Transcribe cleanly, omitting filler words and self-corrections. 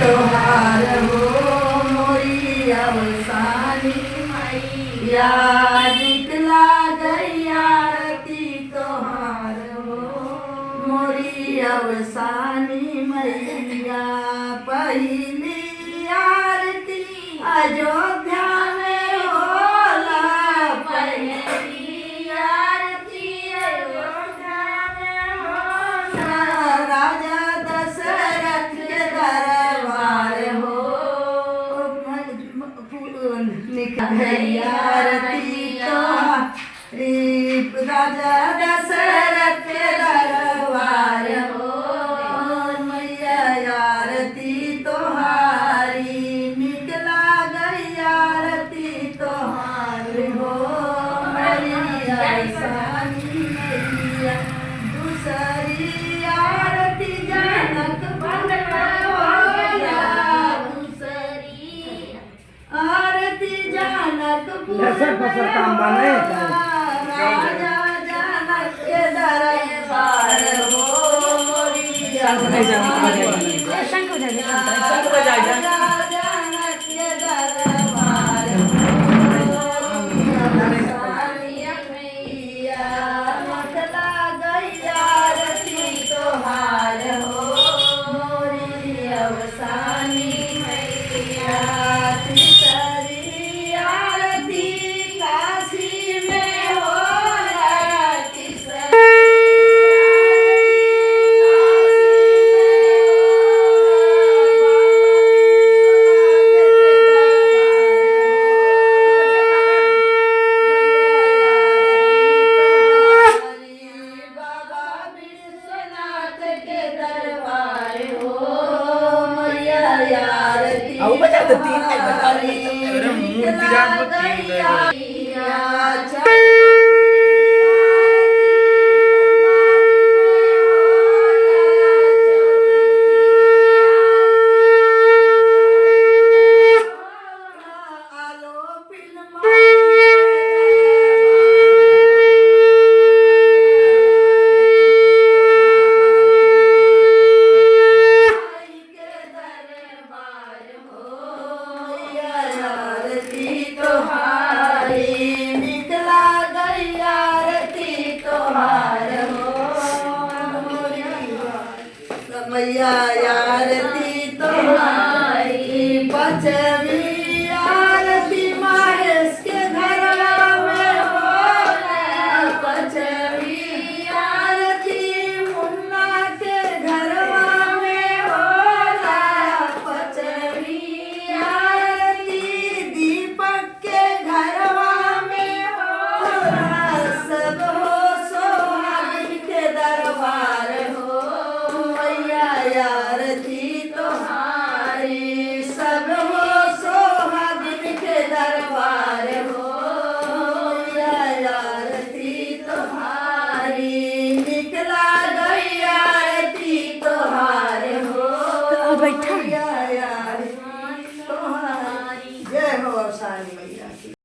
त्योहार हो मोरी अवसानी मैया निकला गई आरती त्योहार हो मोरी अवसानी मैया पहली आरती अयोध्या में होला पहली आरती अयोध्या में होला राजा दशरथ के दरबार हो निकल आरती तो राजा दशरथ के दरबार हो मैया आरती तोहारी निकला गई आरती तोहार हो मैया सानी मैया दूसरी आरती जनक बनवाया दूसरी आरती जनकपुर राजा जनक के दरबार हो शंख राजा जनक के दरबार हो सानिया मैया निकला गई आरती तोहार हो मोरी अवसानी मैया तीसरी आरती काशी में होला तीसरी बाबा विश्वनाथ के दरबार हो मैया आरती आओ बजा दो, तीन है, बजा दो। निकला अरे मुंह दिया तो तीन गई है। आरती